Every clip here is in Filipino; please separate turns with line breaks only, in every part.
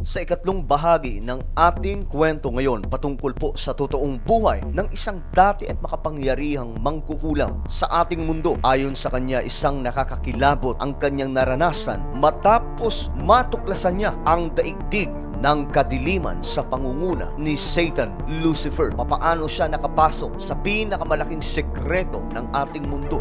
sa ikatlong bahagi ng ating kwento ngayon patungkol po sa totoong buhay ng isang dati at makapangyarihang mangkukulam sa ating mundo. Ayon sa kanya, isang nakakakilabot ang kanyang naranasan matapos matuklasan niya ang daigdig ng kadiliman sa pangunguna ni Satan, Lucifer. Papaano siya nakapasok sa pinakamalaking sekreto ng ating mundo.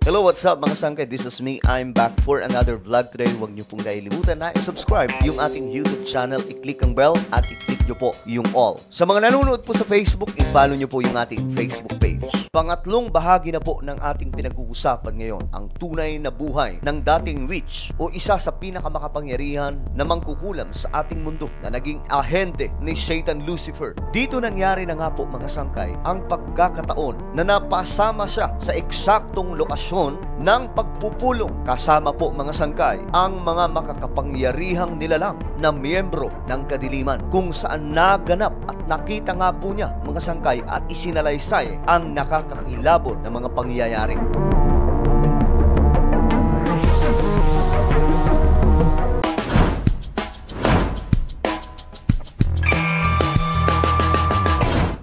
Hello, what's up mga sangkay? This is me. I'm back for another vlog today. Huwag niyo pong kailimutan na i-subscribe yung ating YouTube channel, i-click ang bell at i-click niyo po yung all. Sa mga nanonood po sa Facebook, i-follow niyo po yung ating Facebook page. Pangatlong bahagi na po ng ating pinag-uusapan ngayon, ang tunay na buhay ng dating witch o isa sa pinakamakapangyarihan na mangkukulam sa ating mundo na naging ahente ni Satan, Lucifer. Dito nangyari na nga po mga sangkay ang pagkakataon na napasama siya sa eksaktong lokasyon ng pagpupulong kasama po mga sangkay ang mga makakapangyarihang nilalang na miyembro ng kadiliman, kung saan naganap at nakita nga po niya mga sangkay at isinalaysay ang nakakakilabot na mga pangyayari.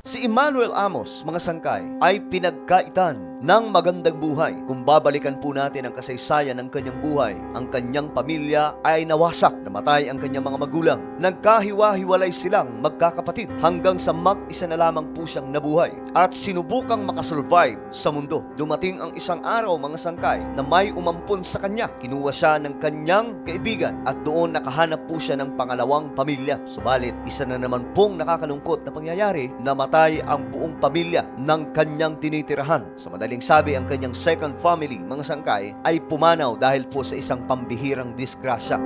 Si Emmanuel Amos, mga sangkay, ay pinagkaitan ng magandang buhay. Kung babalikan po natin ang kasaysayan ng kanyang buhay, ang kanyang pamilya ay nawasak, namatay ang kanyang mga magulang. Nagkahiwa-hiwalay silang magkakapatid hanggang sa mag-isa na lamang po siyang nabuhay at sinubukang makasurvive sa mundo. Dumating ang isang araw mga sangkay na may umampon sa kanya. Kinuha siya ng kanyang kaibigan at doon nakahanap po siya ng pangalawang pamilya. Subalit, isa na naman pong nakakalungkot na pangyayari, namatay ang buong pamilya ng kanyang tinitirahan. Sa madaling sabi, ang kanyang second family, mga sangkay, ay pumanaw dahil po sa isang pambihirang disgrasya.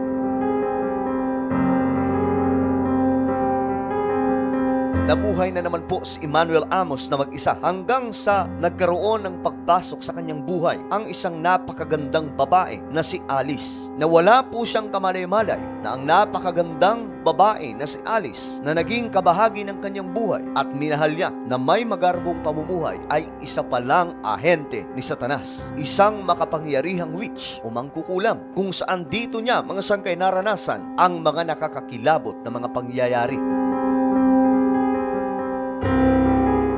Nabuhay na naman po si Emmanuel Amos na mag-isa hanggang sa nagkaroon ng pagpasok sa kanyang buhay ang isang napakagandang babae na si Alice, na wala po siyang kamalay-malay na ang napakagandang babae na si Alice na naging kabahagi ng kanyang buhay at minahal niya na may magarbong pamumuhay ay isa palang ahente ni Satanas, isang makapangyarihang witch o mangkukulam, kung saan dito niya mga sangkay naranasan ang mga nakakakilabot na mga pangyayari.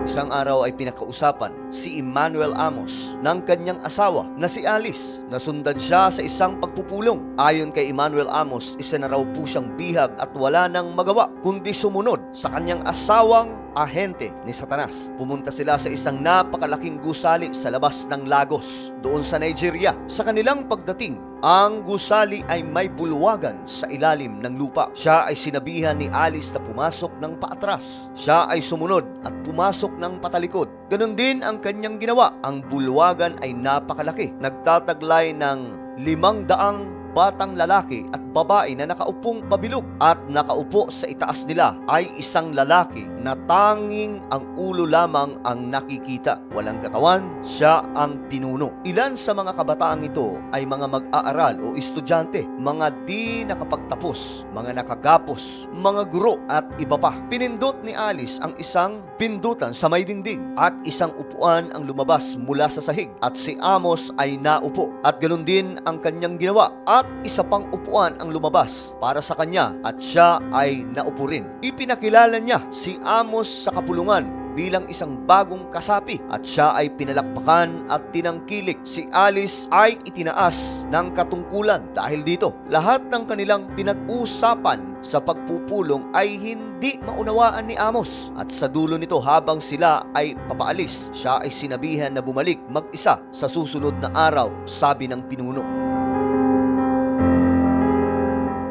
Isang araw ay pinakausapan si Emmanuel Amos ng kanyang asawa na si Alice. Nasundan siya sa isang pagpupulong. Ayon kay Emmanuel Amos, isa na raw po siyang bihag at wala nang magawa kundi sumunod sa kanyang asawang ahente ni Satanas. Pumunta sila sa isang napakalaking gusali sa labas ng Lagos, doon sa Nigeria. Sa kanilang pagdating, ang gusali ay may bulwagan sa ilalim ng lupa. Siya ay sinabihan ni Alice na pumasok ng paatras. Siya ay sumunod at pumasok ng patalikod. Ganon din ang kanyang ginawa. Ang bulwagan ay napakalaki. Nagtataglay ng 500 batang lalaki at babae na nakaupong pabilog, at nakaupo sa itaas nila ay isang lalaki na tanging ang ulo lamang ang nakikita. Walang katawan, siya ang pinuno. Ilan sa mga kabataang ito ay mga mag-aaral o estudyante, mga di nakapagtapos, mga nakagapos, mga guro at iba pa. Pinindot ni Alice ang isang pindutan sa may dingding at isang upuan ang lumabas mula sa sahig at si Amos ay naupo, at ganoon din ang kanyang ginawa, at isa pang upuan ang lumabas para sa kanya at siya ay naupo rin. Ipinakilala niya si Amos sa kapulungan bilang isang bagong kasapi at siya ay pinalakpakan at tinangkilik. Si Alice ay itinaas ng katungkulan dahil dito. Lahat ng kanilang pinag-usapan sa pagpupulong ay hindi maunawaan ni Amos, at sa dulo nito habang sila ay papaalis, siya ay sinabihan na bumalik mag-isa sa susunod na araw, sabi ng pinuno.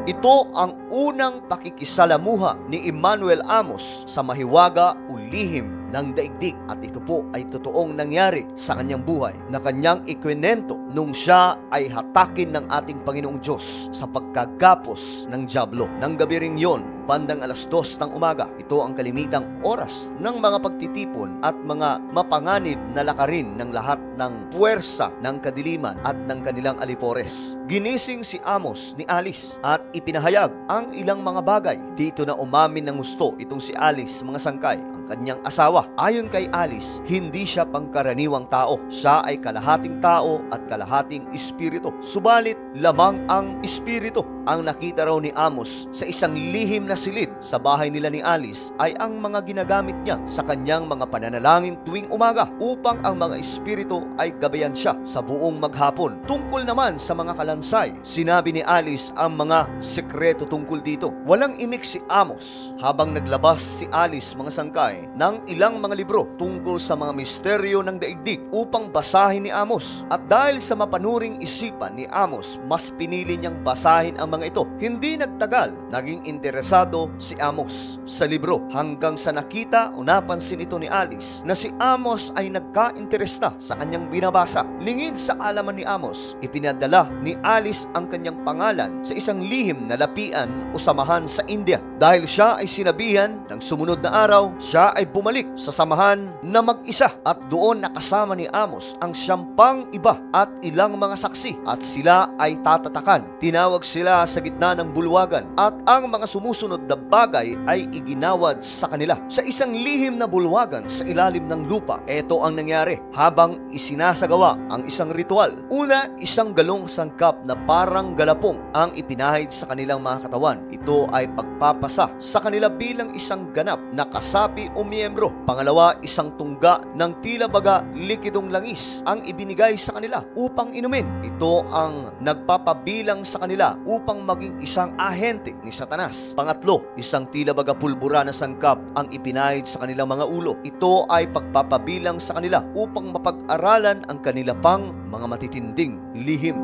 Ito ang unang pakikisalamuha ni Emmanuel Amos sa mahiwaga o lihim ng daigdig, at ito po ay totoong nangyari sa kanyang buhay na kanyang ikwinento nung siya ay hatakin ng ating Panginoong Diyos sa pagkagapos ng dyablo. Nang gabi ring yon, bandang 2:00 ng umaga. Ito ang kalimitang oras ng mga pagtitipon at mga mapanganib na lakarin ng lahat ng puwersa ng kadiliman at ng kanilang alipores. Ginising si Amos ni Alice at ipinahayag ang ilang mga bagay. Dito na umamin ng gusto itong si Alice, mga sangkay, ang kanyang asawa. Ayon kay Alice, hindi siya pangkaraniwang tao. Siya ay kalahating tao at kalahating espiritu. Subalit, lamang ang espiritu. Ang nakita raw ni Amos sa isang lihim na silid sa bahay nila ni Alice ay ang mga ginagamit niya sa kanyang mga pananalangin tuwing umaga upang ang mga espiritu ay gabayan siya sa buong maghapon. Tungkol naman sa mga kalansay, sinabi ni Alice ang mga sekreto tungkol dito. Walang imik si Amos habang naglabas si Alice, mga sangkay, ng ilang mga libro tungkol sa mga misteryo ng daigdig upang basahin ni Amos. At dahil sa mapanuring isipan ni Amos, mas pinili niyang basahin ang mga ito. Hindi nagtagal, naging interesado si Amos sa libro hanggang sa nakita o napansin ito ni Alice na si Amos ay nagka-interes na sa kanyang binabasa. Lingid sa alaman ni Amos, ipinadala ni Alice ang kanyang pangalan sa isang lihim na lapian o samahan sa India. Dahil siya ay sinabihan ng sumunod na araw, siya ay bumalik sa samahan na mag-isa at doon nakasama ni Amos ang 10 iba at ilang mga saksi at sila ay tatatakan. Tinawag sila sa gitna ng bulwagan at ang mga sumusunod na bagay ay iginawad sa kanila sa isang lihim na bulwagan sa ilalim ng lupa. Ito ang nangyari habang isinasagawa ang isang ritual. Una, isang galong sangkap na parang galapong ang ipinahid sa kanilang mga katawan. Ito ay pagpapasa sa kanila bilang isang ganap na kasapi o miyembro. Pangalawa, isang tungga ng tila baga likidong langis ang ibinigay sa kanila upang inumin. Ito ang nagpapabilang sa kanila upang maging isang ahente ni Satanas. Pangatlo, isang tila baga pulbura na sangkap ang ipinahid sa kanilang mga ulo. Ito ay pagpapabilang sa kanila upang mapag-aralan ang kanila pang mga matitinding lihim.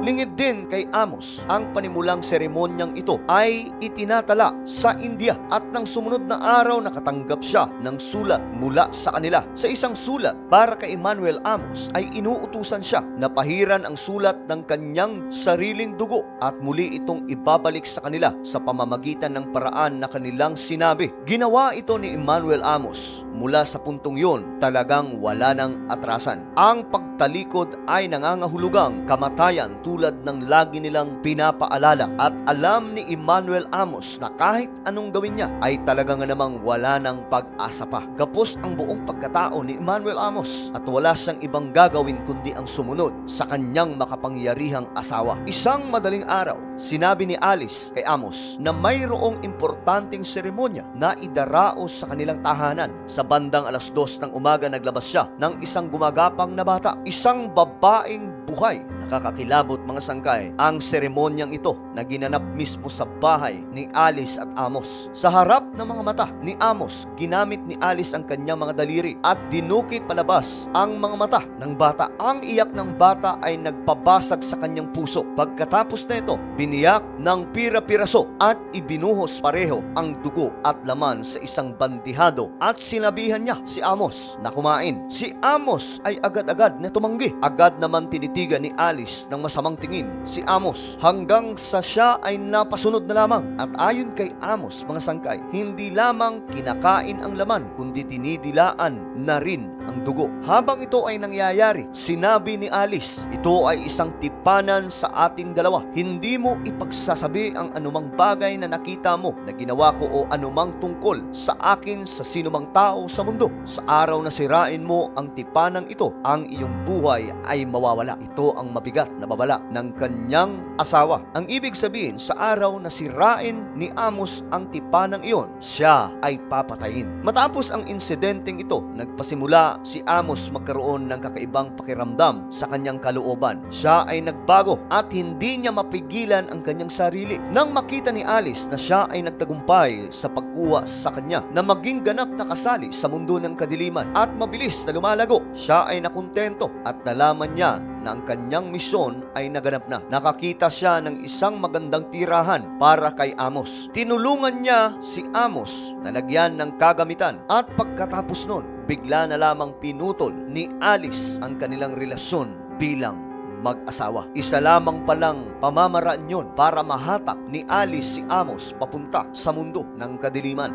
Lingid din kay Amos, ang panimulang seremonyang ito ay itinatala sa India at nang sumunod na araw nakatanggap siya ng sulat mula sa kanila. Sa isang sulat para kay Emmanuel Amos ay inuutusan siya na pahiran ang sulat ng kanyang sariling dugo at muli itong ibabalik sa kanila sa pamamagitan ng paraan na kanilang sinabi. Ginawa ito ni Emmanuel Amos. Mula sa puntong yun, talagang wala ng atrasan. Ang pagtalikod ay nangangahulugang kamatayan tulad ng lagi nilang pinapaalala at alam ni Emmanuel Amos na kahit anong gawin niya ay talagang namang wala ng pag-asa pa. Kapos ang buong pagkatao ni Emmanuel Amos at wala siyang ibang gagawin kundi ang sumunod sa kanyang makapangyarihang asawa. Isang madaling araw, sinabi ni Alice kay Amos na mayroong importanteng seremonya na idaraos sa kanilang tahanan. Sa bandang 2:00 ng umaga naglabas siya ng isang gumagapang na bata, isang babaeng buhay. Nakakakilabot, mga sangkay, ang seremonyang ito na ginanap mismo sa bahay ni Alice at Amos. Sa harap ng mga mata ni Amos, ginamit ni Alice ang kanyang mga daliri at dinukit palabas ang mga mata ng bata. Ang iyak ng bata ay nagpabasag sa kanyang puso. Pagkatapos na ito, biniyak ng pira-piraso at ibinuhos pareho ang dugo at laman sa isang bandihado at sinabihan niya si Amos na kumain. Si Amos ay agad-agad na tumanggi. Agad naman tinitigan ni Alice ng masamang tingin si Amos hanggang sa siya ay napasunod na lamang. At ayon kay Amos, mga sangkay, hindi lamang kinakain ang laman kundi dinidilaan na rin ang dugo. Habang ito ay nangyayari, sinabi ni Alice, ito ay isang tipanan sa ating dalawa. Hindi mo ipagsasabi ang anumang bagay na nakita mo na ginawa ko o anumang tungkol sa akin sa sinumang tao sa mundo. Sa araw na sirain mo ang tipanang ito, ang iyong buhay ay mawawala. Ito ang mabigat na babala ng kanyang asawa. Ang ibig sabihin, sa araw na sirain ni Amos ang tipanang iyon, siya ay papatayin. Matapos ang insidenteng ito, nagpasimula si Amos magkaroon ng kakaibang pakiramdam sa kanyang kalooban. Siya ay nagbago at hindi niya mapigilan ang kanyang sarili. Nang makita ni Alice na siya ay nagtagumpay sa pagkuha sa kanya na maging ganap na kasali sa mundo ng kadiliman at mabilis na lumalago, siya ay nakontento at nalaman niya na ang kanyang misyon ay naganap na. Nakakita siya ng isang magandang tirahan para kay Amos. Tinulungan niya si Amos na lagyan ng kagamitan at pagkatapos nun, bigla na lamang pinutol ni Alice ang kanilang relasyon bilang mag-asawa. Isa lamang palang pamamaraan yun para mahatak ni Alice si Amos papunta sa mundo ng kadiliman.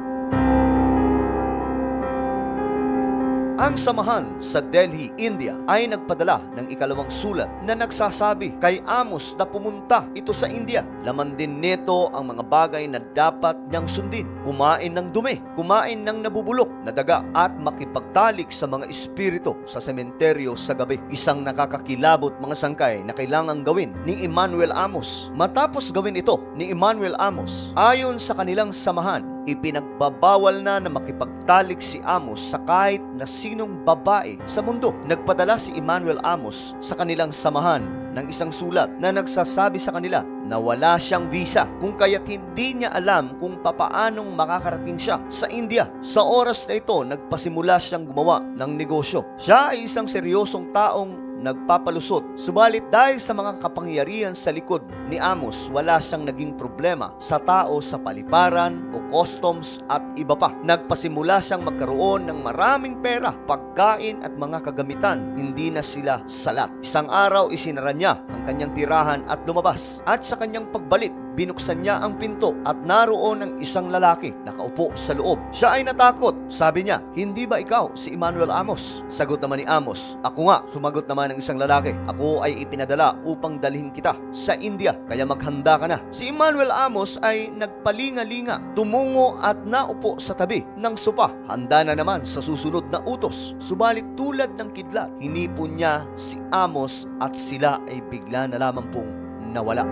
Ang samahan sa Delhi, India ay nagpadala ng ikalawang sulat na nagsasabi kay Amos na pumunta ito sa India. Laman din nito ang mga bagay na dapat niyang sundin. Kumain ng dumi, kumain ng nabubulok na daga at makipagtalik sa mga espiritu sa sementeryo sa gabi. Isang nakakakilabot mga sangkay na kailangang gawin ni Emmanuel Amos. Matapos gawin ito ni Emmanuel Amos, ayon sa kanilang samahan, ipinagbabawal na makipagtalik si Amos sa kahit na sinong babae sa mundo. Nagpadala si Emmanuel Amos sa kanilang samahan ng isang sulat na nagsasabi sa kanila na wala siyang visa, kung kaya't hindi niya alam kung papaanong makakarating siya sa India. Sa oras na ito, nagpasimula siyang gumawa ng negosyo. Siya ay isang seryosong taong nagpapalusot. Subalit dahil sa mga kapangyarihan sa likod ni Amos, wala siyang naging problema sa tao sa paliparan o customs at iba pa. Nagpasimula siyang magkaroon ng maraming pera, pagkain at mga kagamitan. Hindi na sila salat. Isang araw isinara niya ang kanyang tirahan at lumabas. At sa kanyang pagbalik, binuksan niya ang pinto at naroon ang isang lalaki nakaupo sa loob. Siya ay natakot. Sabi niya, "Hindi ba ikaw si Emmanuel Amos?" Sagot naman ni Amos, "Ako nga." Sumagot naman ng isang lalaki, "Ako ay ipinadala upang dalhin kita sa India, kaya maghanda ka na." Si Emmanuel Amos ay nagpalinga-linga, tumungo at naupo sa tabi ng sopa. Handa na naman sa susunod na utos. Subalit tulad ng kidlat, hinipon niya si Amos at sila ay bigla na lamang pong nawala.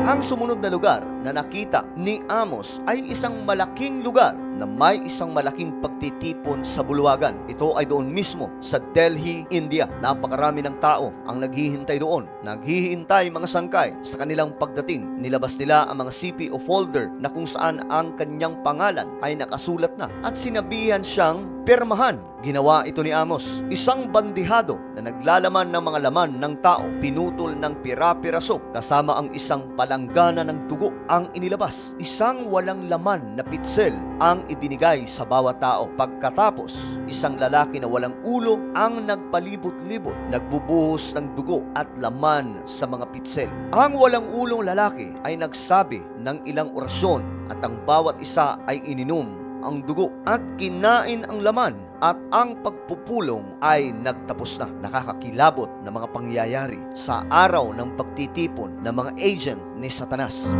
Ang sumunod na lugar na nakita ni Amos ay isang malaking lugar na may isang malaking pagtitipon sa bulwagan. Ito ay doon mismo sa Delhi, India. Napakarami ng tao ang naghihintay doon. Naghihintay mga sangkay sa kanilang pagdating. Nilabas nila ang mga CPO folder na kung saan ang kanyang pangalan ay nakasulat na at sinabihan siyang pirmahan. Ginawa ito ni Amos. Isang bandihado na naglalaman ng mga laman ng tao, pinutol ng pira-piraso kasama ang isang palanggana ng dugo ang inilabas. Isang walang laman na pitsel ang ibinigay sa bawat tao. Pagkatapos, isang lalaki na walang ulo ang nagpalibot-libot, nagbubuhos ng dugo at laman sa mga pitsel. Ang walang ulong lalaki ay nagsabi ng ilang orasyon at ang bawat isa ay ininom ang dugo at kinain ang laman at ang pagpupulong ay nagtapos na. Nakakakilabot na mga pangyayari sa araw ng pagtitipon ng mga agent ni Satanas.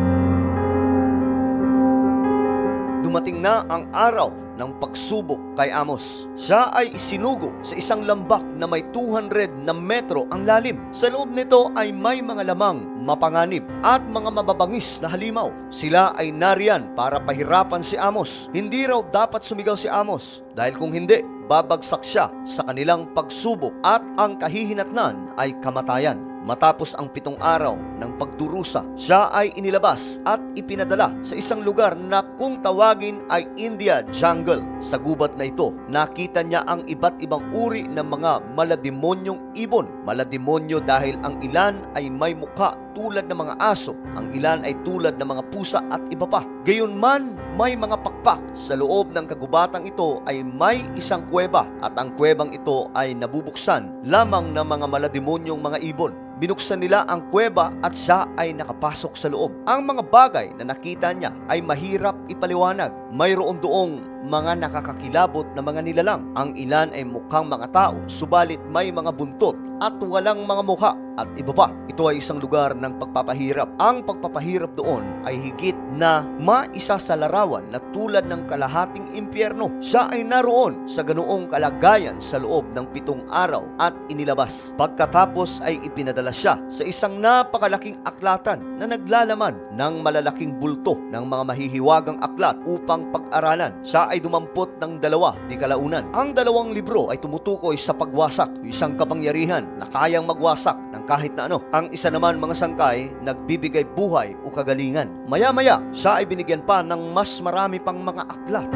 Dumating na ang araw ng pagsubok kay Amos. Siya ay isinugo sa isang lambak na may 200 na metro ang lalim. Sa loob nito ay may mga lamang mapanganib at mga mababangis na halimaw. Sila ay nariyan para pahirapan si Amos. Hindi raw dapat sumigaw si Amos dahil kung hindi, babagsak siya sa kanilang pagsubok at ang kahihinatnan ay kamatayan. Matapos ang 7 araw ng pagdurusa, siya ay inilabas at ipinadala sa isang lugar na kung tawagin ay India Jungle. Sa gubat na ito, nakita niya ang iba't ibang uri ng mga malademonyong ibon. Malademonyo dahil ang ilan ay may mukha tulad ng mga aso, ang ilan ay tulad ng mga pusa at iba pa. Gayunman, may mga pakpak. Sa loob ng kagubatang ito ay may isang kuweba at ang kuwebang ito ay nabubuksan lamang ng mga malademonyong mga ibon. Binuksan nila ang kuweba at siya ay nakapasok sa loob. Ang mga bagay na nakita niya ay mahirap ipaliwanag. Mayroon doong mga nakakakilabot na mga nilalang. Ang ilan ay mukhang mga tao, subalit may mga buntot at walang mga mukha at iba pa. Ito ay isang lugar ng pagpapahirap. Ang pagpapahirap doon ay higit na maisa sa larawan na tulad ng kalahating impyerno. Siya ay naroon sa ganoong kalagayan sa loob ng 7 araw at inilabas. Pagkatapos ay ipinadala siya sa isang napakalaking aklatan na naglalaman ng malalaking bulto ng mga mahihiwagang aklat upang pag-aralan. Siya ay dumampot ng 2 di kalaunan. Ang 2 libro ay tumutukoy sa pagwasak, isang kapangyarihan na kayang magwasak ng kahit na ano. Ang isa naman mga sangkay, nagbibigay buhay o kagalingan. Maya-maya, siya ay binigyan pa ng mas marami pang mga aklat.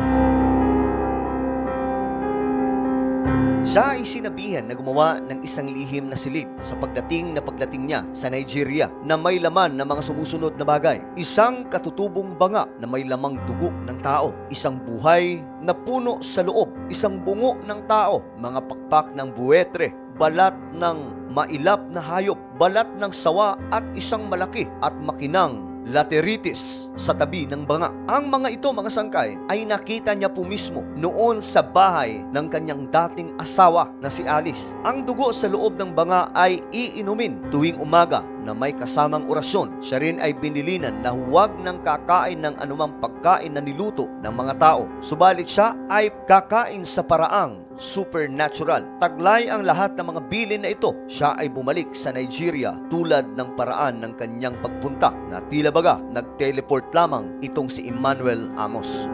Siya ay sinabihan na gumawa ng isang lihim na silid sa pagdating niya sa Nigeria na may laman ng mga sumusunod na bagay. Isang katutubong banga na may lamang dugo ng tao, isang buhay na puno sa loob, isang bungo ng tao, mga pakpak ng buwetre, balat ng mailap na hayop, balat ng sawa at isang malaki at makinang lateritis sa tabi ng banga. Ang mga ito, mga sangkay, ay nakita niya po mismo noon sa bahay ng kanyang dating asawa na si Alice. Ang dugo sa loob ng banga ay iinumin tuwing umaga na may kasamang orasyon. Siya rin ay binilinan na huwag nang kakain ng anumang pagkain na niluto ng mga tao. Subalit siya ay kakain sa paraang supernatural. Taglay ang lahat ng mga bilin na ito. Siya ay bumalik sa Nigeria tulad ng paraan ng kanyang pagpunta na tila baga nag-teleport lamang itong si Emmanuel Amos.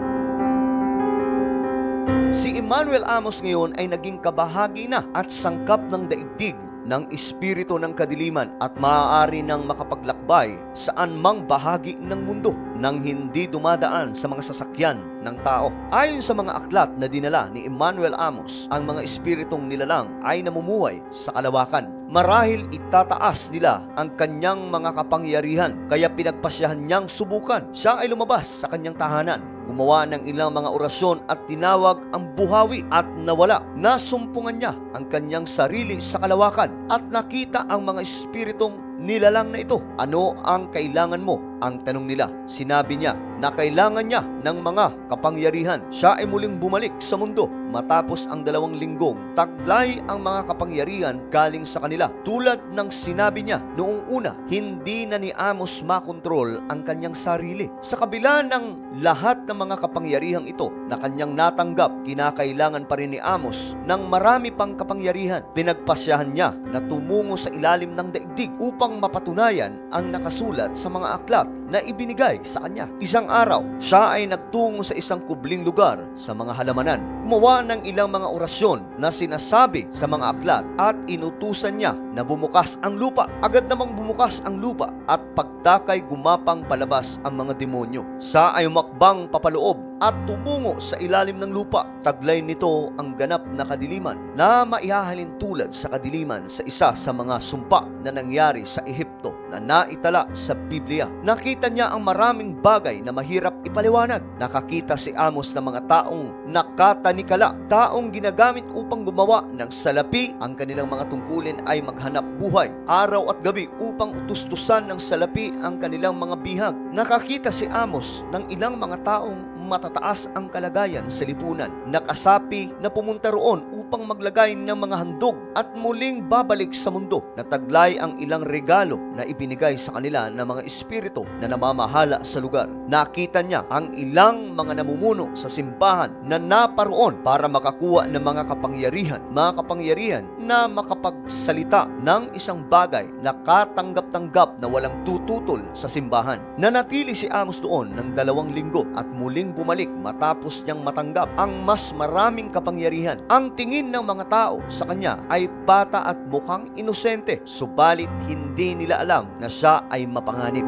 Si Emmanuel Amos ngayon ay naging kabahagi na at sangkap ng daigdig ng espiritu ng kadiliman at maaari nang makapaglakbay saan mang bahagi ng mundo nang hindi dumadaan sa mga sasakyan ng tao. Ayon sa mga aklat na dinala ni Emmanuel Amos, ang mga espiritong nilalang ay namumuhay sa kalawakan. Marahil itataas nila ang kanyang mga kapangyarihan, kaya pinagpasyahan niyang subukan. Siya ay lumabas sa kanyang tahanan, gumawa ng ilang mga orasyon at tinawag ang buhawi at nawala. Nasumpungan niya ang kanyang sarili sa kalawakan at nakita ang mga espiritong nilalang na ito. Ano ang kailangan mo? Ang tanong nila. Sinabi niya na kailangan niya ng mga kapangyarihan. Siya ay muling bumalik sa mundo matapos ang 2 linggong taglay ang mga kapangyarihan galing sa kanila. Tulad ng sinabi niya noong una, hindi na ni Amos makontrol ang kanyang sarili. Sa kabila ng lahat ng mga kapangyarihang ito na kanyang natanggap, kinakailangan pa rin ni Amos ng marami pang kapangyarihan. Pinagpasyahan niya na tumungo sa ilalim ng daigdig upang mapatunayan ang nakasulat sa mga aklat na ibinigay sa kanya. Isang araw, siya ay nagtungo sa isang kubling lugar sa mga halamanan. Gumawa ng ilang mga orasyon na sinasabi sa mga aklat at inutusan niya na bumukas ang lupa. Agad namang bumukas ang lupa at pagtakay gumapang palabas ang mga demonyo. Siya ay umakbang papaloob at tumungo sa ilalim ng lupa. Taglay nito ang ganap na kadiliman na maihahalin tulad sa kadiliman sa isa sa mga sumpa na nangyari sa Ehipto na naitala sa Biblia. Nakita niya ang maraming bagay na mahirap ipaliwanag. Nakakita si Amos ng mga taong nakatanikala, taong ginagamit upang gumawa ng salapi. Ang kanilang mga tungkulin ay maghanap buhay araw at gabi upang utustusan ng salapi ang kanilang mga bihag. Nakakita si Amos ng ilang mga taong matataas ang kalagayan sa lipunan, nakasapi na pumunta roon upang maglagay ng mga handog at muling babalik sa mundo. Nataglay ang ilang regalo na ibinigay sa kanila ng mga espiritu na namamahala sa lugar. Nakita niya ang ilang mga namumuno sa simbahan na naparoon para makakuha ng mga kapangyarihan na makapagsalita ng isang bagay na katanggap-tanggap na walang tututol sa simbahan. Nanatili si Amos doon ng 2 linggo at muling bumalik matapos niyang matanggap ang mas maraming kapangyarihan. Ang tingin ng mga tao sa kanya ay bata at mukhang inosente, subalit hindi nila alam na siya ay mapanganib.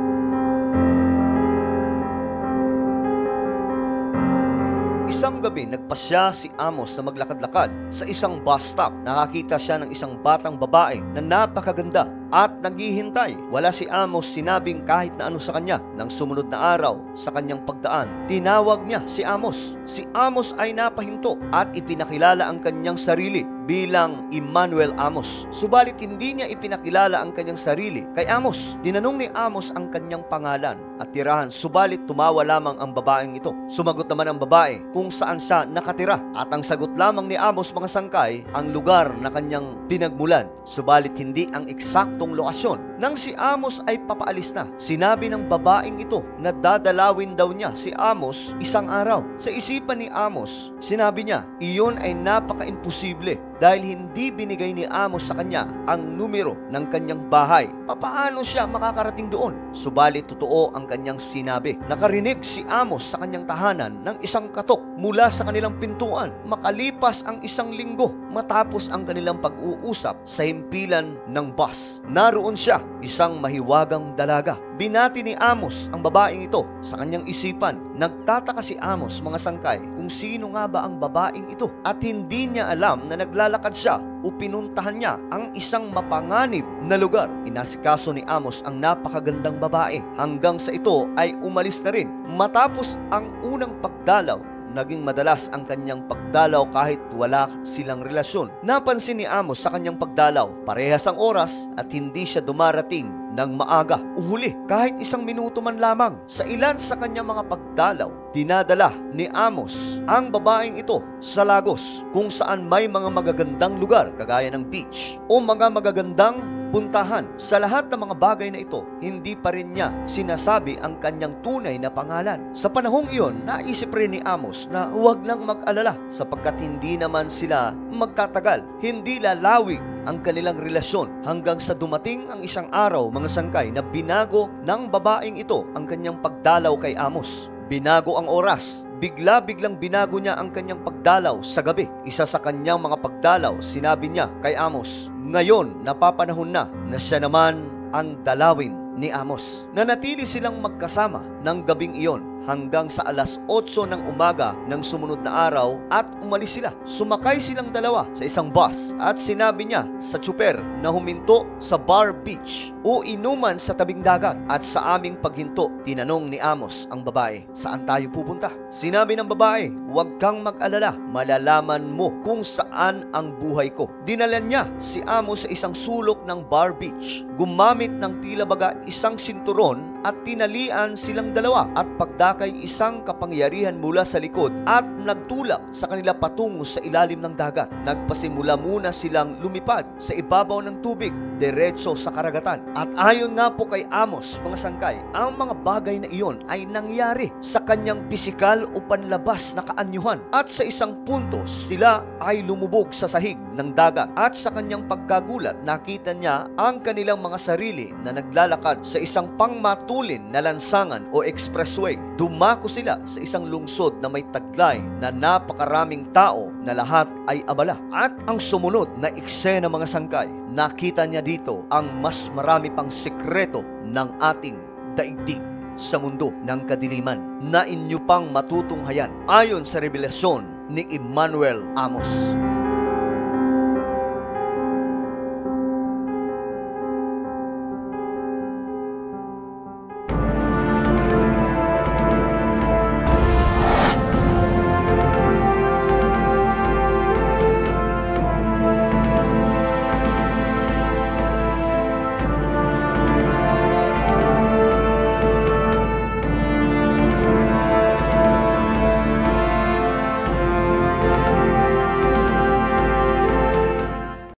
Isang gabi, nagpasya si Amos na maglakad-lakad sa isang bus stop. Nakakita siya ng isang batang babae na napakaganda at naghihintay. Wala si Amos sinabing kahit na ano sa kanya. Nang sumunod na araw sa kanyang pagdaan, tinawag niya si Amos. Si Amos ay napahinto at ipinakilala ang kanyang sarili bilang Emmanuel Amos. Subalit hindi niya ipinakilala ang kanyang sarili kay Amos. Tinanong ni Amos ang kanyang pangalan at tirahan, subalit tumawa lamang ang babaeng ito. Sumagot naman ang babae kung saan siya nakatira at ang sagot lamang ni Amos, mga sangkay, ang lugar na kanyang pinagmulan, subalit hindi ang eksaktong lokasyon. Nang si Amos ay papaalis na, sinabi ng babaeng ito na dadalawin daw niya si Amos isang araw. Sa isipan ni Amos, sinabi niya, iyon ay napaka-imposible dahil hindi binigay ni Amos sa kanya ang numero ng kanyang bahay. Papaano siya makakarating doon? Subalit totoo ang kanyang sinabi. Nakarinig si Amos sa kanyang tahanan ng isang katok mula sa kanilang pintuan. Makalipas ang 1 linggo matapos ang kanilang pag-uusap sa himpilan ng bus, naroon siya, isang mahiwagang dalaga. Binati ni Amos ang babaeng ito. Sa kanyang isipan, nagtataka si Amos, mga sangkay, kung sino nga ba ang babaeng ito, at hindi niya alam na naglalakad siya o pinuntahan niya ang isang mapanganib na lugar. Inasikaso ni Amos ang napakagandang babae hanggang sa ito ay umalis na rin. Matapos ang unang pagdalaw naging madalas ang kanyang pagdalaw kahit wala silang relasyon. Napansin ni Amos sa kanyang pagdalaw, parehas ang oras at hindi siya dumarating ng maaga o huli kahit isang minuto man lamang. Sa ilan sa kanyang mga pagdalaw, dinadala ni Amos ang babaeng ito sa Lagos kung saan may mga magagandang lugar kagaya ng beach o mga magagandang puntahan. Sa lahat ng mga bagay na ito, hindi pa rin niya sinasabi ang kanyang tunay na pangalan. Sa panahong iyon, naisip rin ni Amos na huwag nang mag-alala sapagkat hindi naman sila magtatagal. Hindi lalawig ang kanilang relasyon hanggang sa dumating ang isang araw, mga sangkay, na binago ng babaeng ito ang kanyang pagdalaw kay Amos. Binago ang oras. Bigla-biglang binago niya ang kanyang pagdalaw sa gabi. Isa sa kanyang mga pagdalaw, sinabi niya kay Amos, ngayon, napapanahon na siya naman ang dalawin ni Amos. Nanatili silang magkasama ng gabing iyon hanggang sa alas 8 ng umaga ng sumunod na araw at umalis sila. Sumakay silang dalawa sa isang bus at sinabi niya sa tsuper na huminto sa Bar Beach o inuman sa tabing dagat. At sa aming paghinto, tinanong ni Amos ang babae, saan tayo pupunta? Sinabi ng babae, huwag kang mag-alala, malalaman mo kung saan ang buhay ko. Dinalan niya si Amos sa isang sulok ng Bar Beach. Gumamit ng tila baga isang sinturon at tinalian silang dalawa at pagdakay isang kapangyarihan mula sa likod at nagtulak sa kanila patungo sa ilalim ng dagat. Nagpasimula muna silang lumipad sa ibabaw ng tubig, diretso sa karagatan. At ayon nga po kay Amos, mga sangkay, ang mga bagay na iyon ay nangyari sa kanyang pisikal o panlabas na kaanyuhan. At sa isang punto, sila ay lumubog sa sahig ng dagat. At sa kanyang pagkagulat, nakita niya ang kanilang mga sarili na naglalakad sa isang pangmatulin na lansangan o expressway. Dumako sila sa isang lungsod na may taglay na napakaraming tao na lahat ay abala. At ang sumunod na eksena, mga sangkay, nakita niya dito ang mas marami pang sikreto ng ating daigdig sa mundo ng kadiliman na inyo pang matutunghayan ayon sa revelasyon ni Emmanuel Amos.